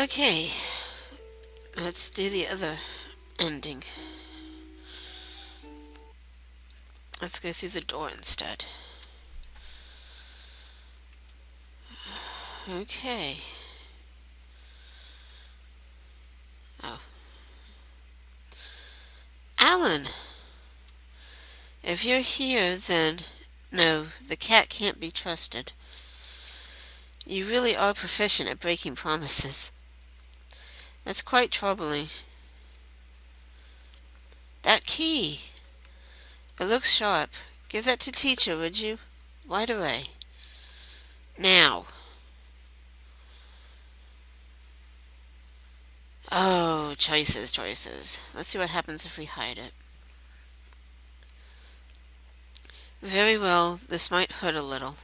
Okay, let's do the other ending. Let's go through the door instead. Okay. Oh. Alan! If you're here, then no, the cat can't be trusted. You really are proficient at breaking promises. That's quite troubling. That key! It looks sharp. Give that to teacher, would you? Right away. Now. Oh, choices. Let's see what happens if we hide it. Very well, this might hurt a little.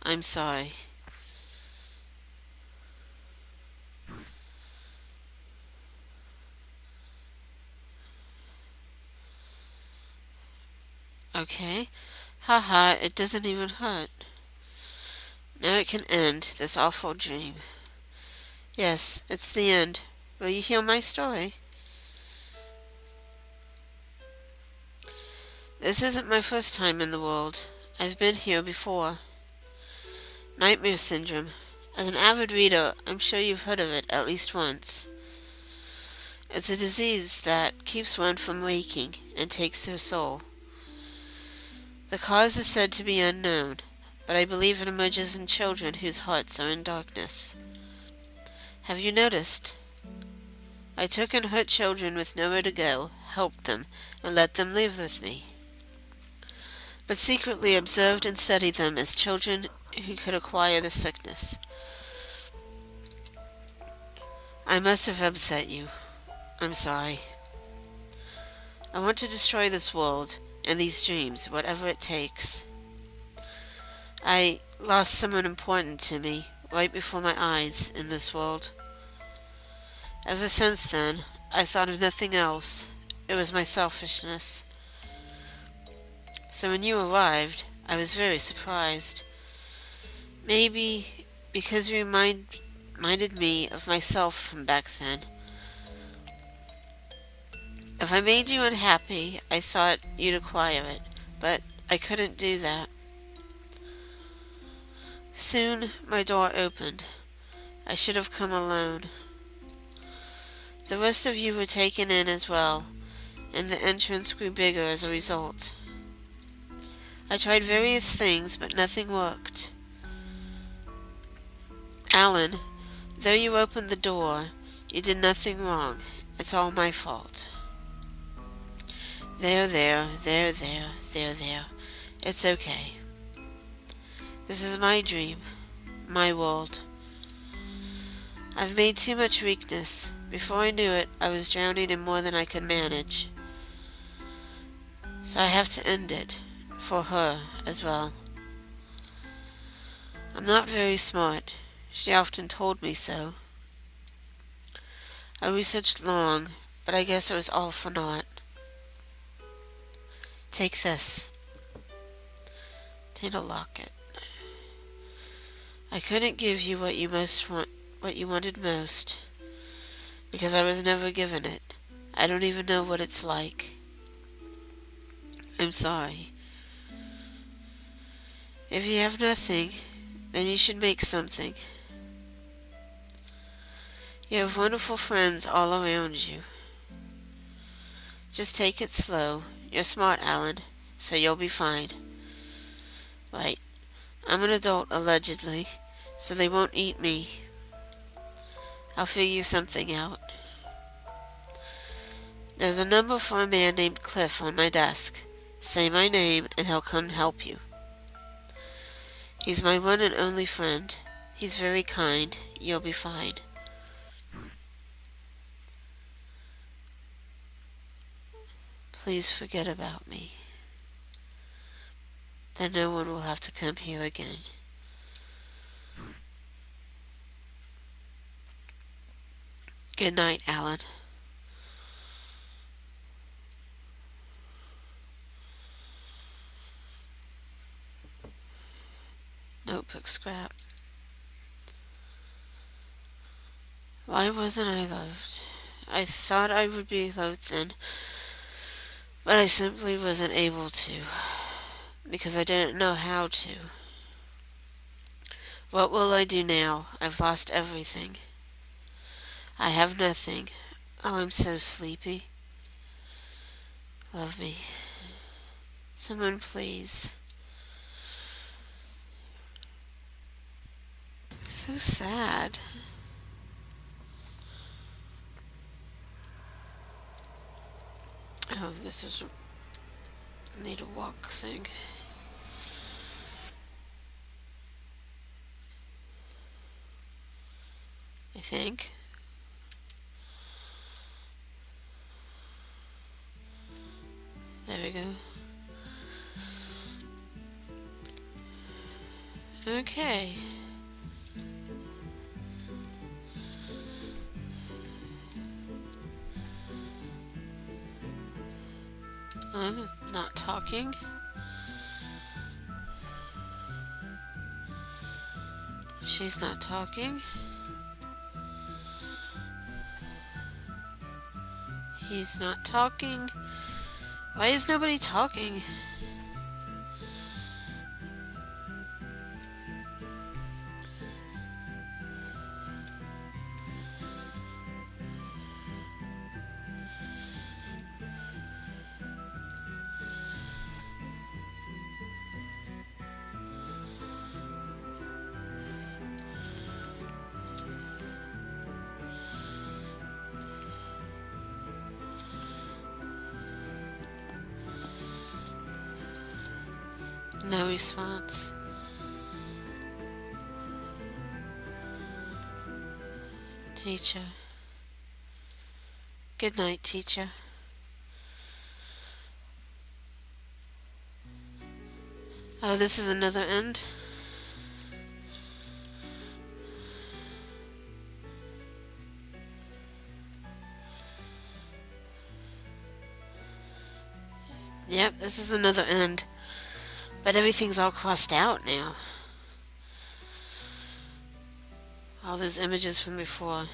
I'm sorry. Okay. Haha, it doesn't even hurt. Now it can end, this awful dream. Yes, it's the end. Will you hear my story? This isn't my first time in the world. I've been here before. Nightmare syndrome. As an avid reader, I'm sure you've heard of it at least once. It's a disease that keeps one from waking and takes their soul. The cause is said to be unknown, but I believe it emerges in children whose hearts are in darkness. Have you noticed? I took and hurt children with nowhere to go, helped them, and let them live with me, but secretly observed and studied them as children who could acquire the sickness. I must have upset you. I'm sorry. I want to destroy this world and these dreams, whatever it takes. I lost someone important to me right before my eyes in this world. Ever since then, I've thought of nothing else. It was my selfishness. So when you arrived, I was very surprised. Maybe because you reminded me of myself from back then. If I made you unhappy, I thought you'd acquire it, but I couldn't do that. Soon my door opened. I should have come alone. The rest of you were taken in as well, and the entrance grew bigger as a result. I tried various things, but nothing worked. Alan, though you opened the door, you did nothing wrong. It's all my fault. There. It's okay. This is my dream, my world. I've made too much weakness. Before I knew it, I was drowning in more than I could manage. So I have to end it, for her as well. I'm not very smart. She often told me so. I researched long, but I guess it was all for naught. Take this. Take a locket. I couldn't give you what you wanted most, because I was never given it. I don't even know what it's like. I'm sorry. If you have nothing, then you should make something. You have wonderful friends all around you. Just take it slow. You're smart, Alan, so you'll be fine. Right. I'm an adult, allegedly, so they won't eat me. I'll figure something out. There's a number for a man named Cliff on my desk. Say my name and he'll come help you. He's my one and only friend. He's very kind. You'll be fine. Please forget about me. Then no one will have to come here again. Good night, Alan. Notebook scrap. Why wasn't I loved? I thought I would be loved then, but I simply wasn't able to, because I didn't know how to. What will I do now? I've lost everything. I have nothing. Oh, I'm so sleepy. Love me. Someone please. So sad. Oh, this is need a walk thing. I think. There we go. Okay. I'm not talking. She's not talking. He's not talking. Why is nobody talking? No response. Teacher. Good night, teacher. Oh, this is another end? Yep, this is another end. But everything's all crossed out now. All those images from before.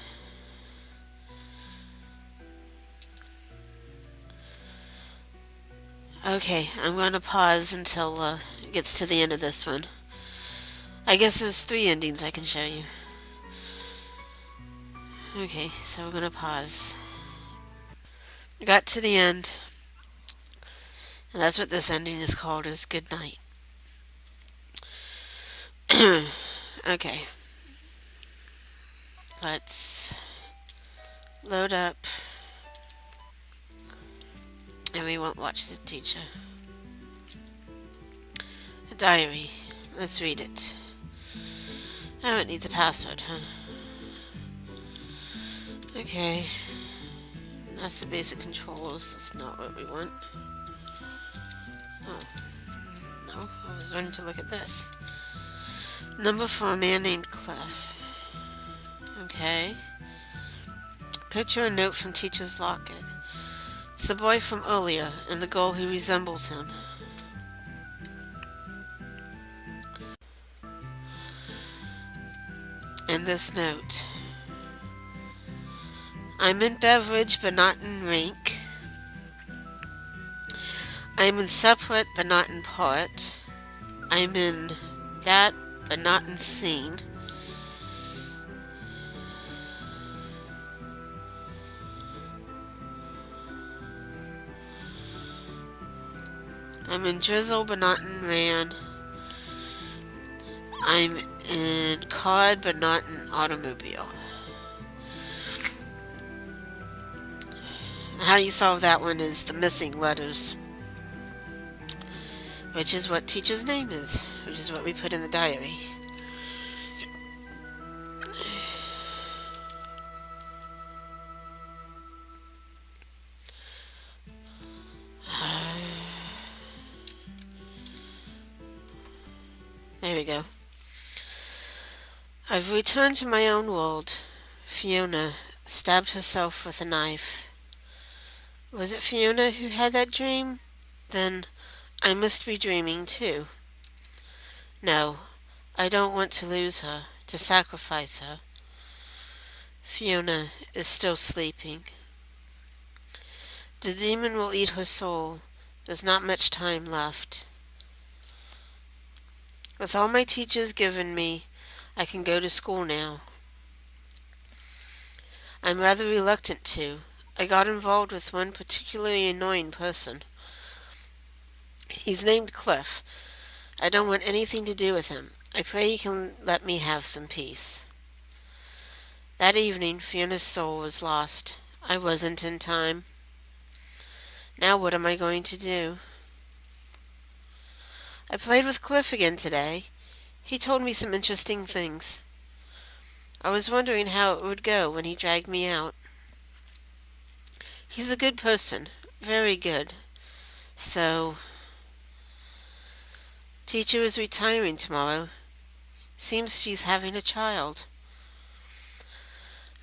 Okay, I'm going to pause until it gets to the end of this one. I guess there's 3 endings I can show you. Okay, so we're going to pause. Got to the end. And that's what this ending is called, is Good Night. Okay. Let's load up. And we won't watch the teacher. A diary. Let's read it. Oh, it needs a password, huh? Okay. That's the basic controls. That's not what we want. Oh. No, I was wanting to look at this. Number for a man named Cliff. Okay. Picture a note from teacher's locket. It's the boy from earlier and the girl who resembles him. And this note. I'm in beverage but not in rank. I'm in separate but not in part. I'm in that but not in scene. I'm in drizzle but not in rain. I'm in card but not in automobile. How you solve that one is the missing letters, which is what teacher's name is, which is what we put in the diary. There we go. I've returned to my own world. Fiona stabbed herself with a knife. Was it Fiona who had that dream? Then I must be dreaming too. No, I don't want to lose her, to sacrifice her. Fiona is still sleeping. The demon will eat her soul. There's not much time left. With all my teachers given me, I can go to school now. I'm rather reluctant to. I got involved with one particularly annoying person. He's named Cliff. I don't want anything to do with him. I pray he can let me have some peace. That evening, Fiona's soul was lost. I wasn't in time. Now what am I going to do? I played with Cliff again today. He told me some interesting things. I was wondering how it would go when he dragged me out. He's a good person, very good. So, teacher is retiring tomorrow. Seems she's having a child.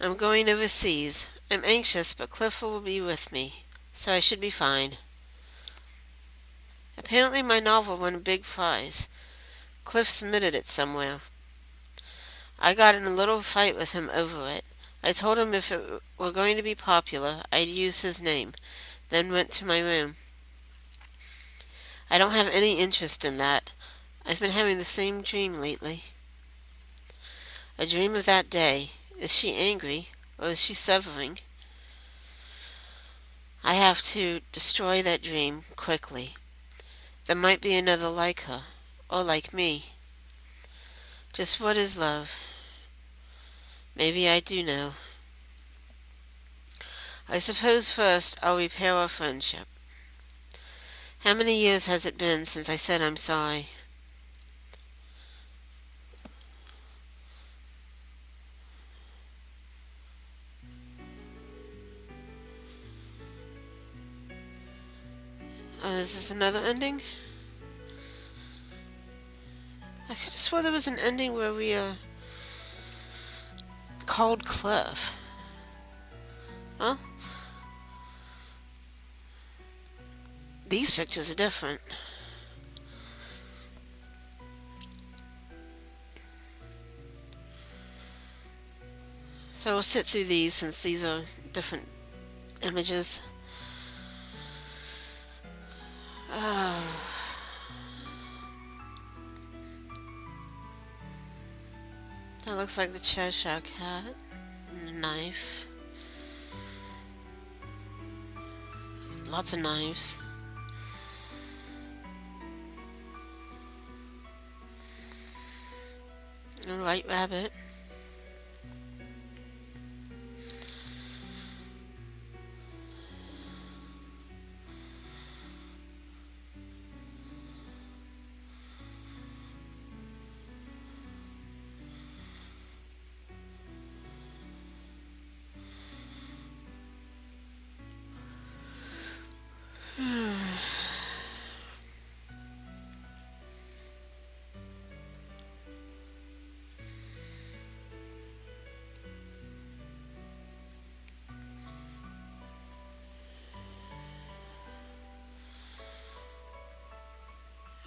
I'm going overseas. I'm anxious, but Cliff will be with me, so I should be fine. Apparently my novel won a big prize. Cliff submitted it somewhere. I got in a little fight with him over it. I told him if it were going to be popular, I'd use his name, then went to my room. I don't have any interest in that. I've been having the same dream lately. A dream of that day. Is she angry, or is she suffering? I have to destroy that dream quickly. There might be another like her, or like me. Just what is love? Maybe I do know. I suppose first I'll repair our friendship. How many years has it been since I said I'm sorry? Oh, is this another ending? I could have swore there was an ending where we, called Cliff. Well, these pictures are different. So we'll sit through these since these are different images. That looks like the Cheshire Cat. And a knife. Lots of knives. And a white rabbit.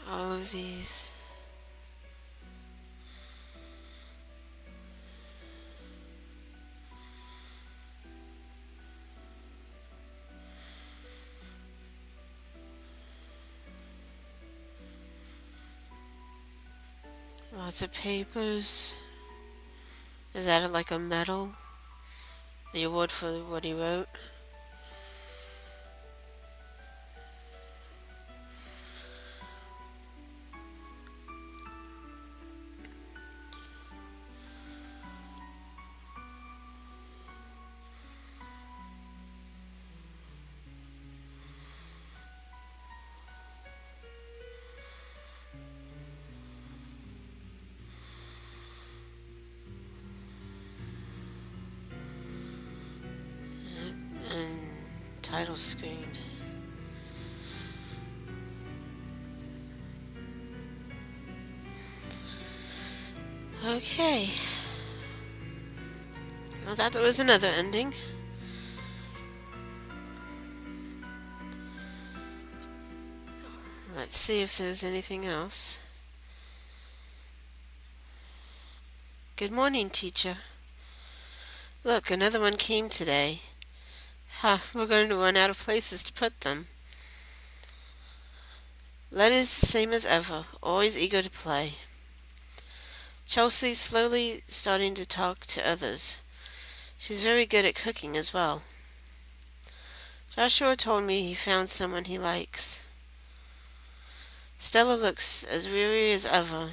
All of these. Lots of papers. Is that like a medal? The award for what he wrote? And title screen. Okay. I thought there was another ending. Let's see if there's anything else. Good morning, teacher. Look, another one came today. Ha, we're going to run out of places to put them. Letty's the same as ever, always eager to play. Chelsea slowly starting to talk to others. She's very good at cooking as well. Joshua told me he found someone he likes. Stella looks as weary as ever,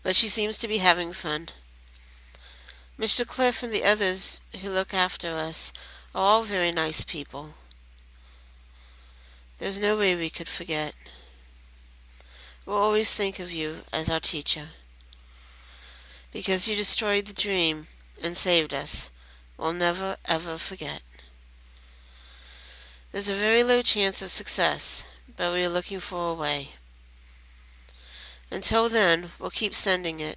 but she seems to be having fun. Mr. Cliff and the others who look after us are all very nice people. There's no way we could forget. We'll always think of you as our teacher. Because you destroyed the dream and saved us. We'll never, ever forget. There's a very low chance of success, but we are looking for a way. Until then, we'll keep sending it.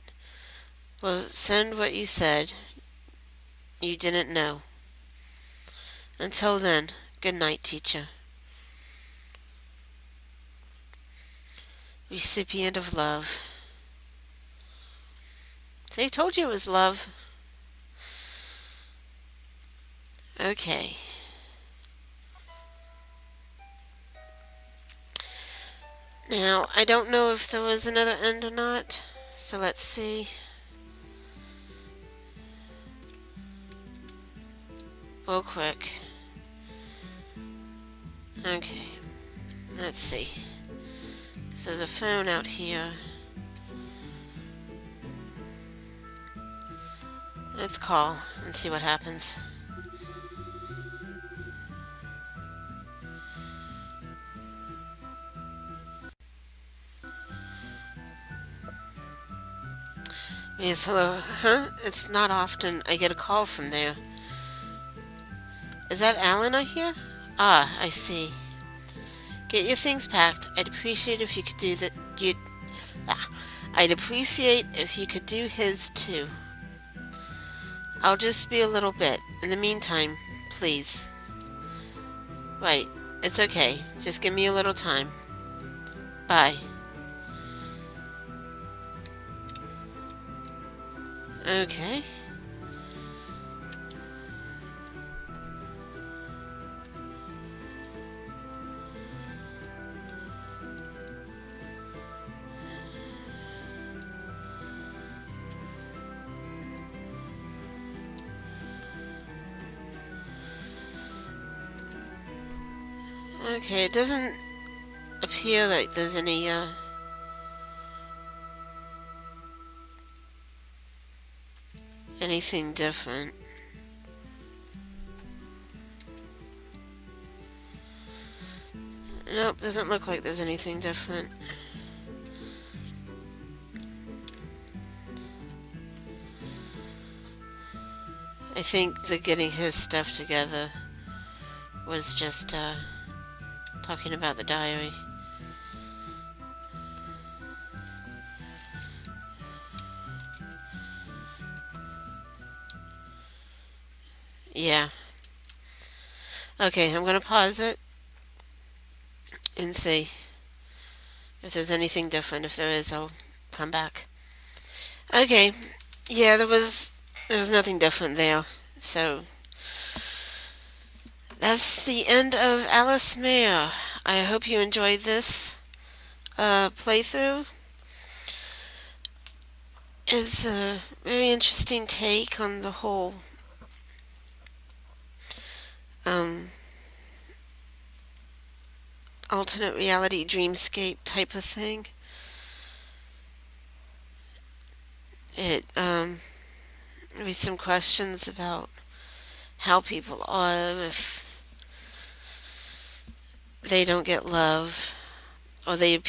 We'll send what you said you didn't know. Until then, good night, teacher. Recipient of love. So I told you it was love. Okay. Now, I don't know if there was another end or not, so let's see. Real quick. Okay. Let's see. So there's a phone out here. Let's call and see what happens. Yes, hello. Huh? It's not often I get a call from there. Is that Alan I hear? Ah, I see. Get your things packed. I'd appreciate if you could do that. I'd appreciate if you could do his too. I'll just be a little bit. In the meantime, please. Right. It's okay. Just give me a little time. Bye. Okay. Okay, it doesn't appear like there's any, anything different. Nope, doesn't look like there's anything different. I think the getting his stuff together was just, talking about the diary. Yeah. Okay, I'm gonna pause it and see if there's anything different. If there is, I'll come back. Okay. Yeah, there was nothing different there. So that's the end of Alice Mare. I hope you enjoyed this playthrough. It's a very interesting take on the whole alternate reality dreamscape type of thing. It maybe some questions about how people are if they don't get love, or they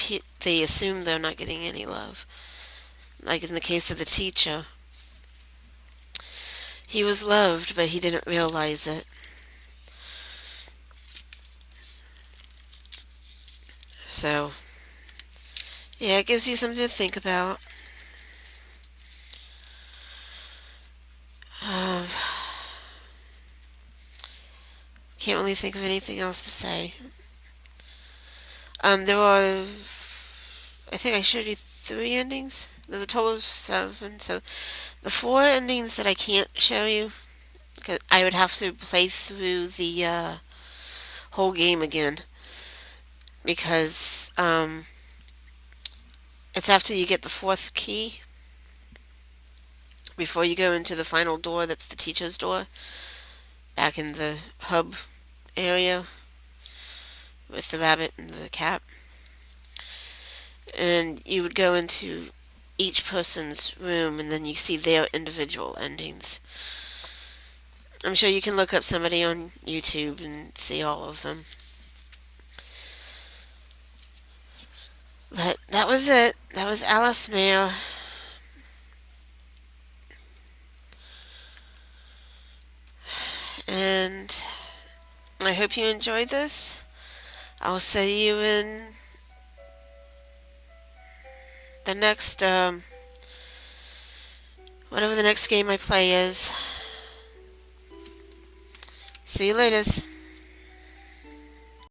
assume they're not getting any love. Like in the case of the teacher, he was loved, but he didn't realize it. So, yeah, it gives you something to think about. Can't really think of anything else to say. There are, I think I showed you 3 endings. There's a total of 7, so The four endings that I can't show you, 'cause I would have to play through the whole game again because it's after you get the fourth key before you go into the final door. That's the teacher's door back in the hub area with the rabbit and the cat. And you would go into each person's room and then you see their individual endings. I'm sure you can look up somebody on YouTube and see all of them. But that was it. That was Alice Mare. And I hope you enjoyed this. I'll see you in the next, whatever the next game I play is. See you later.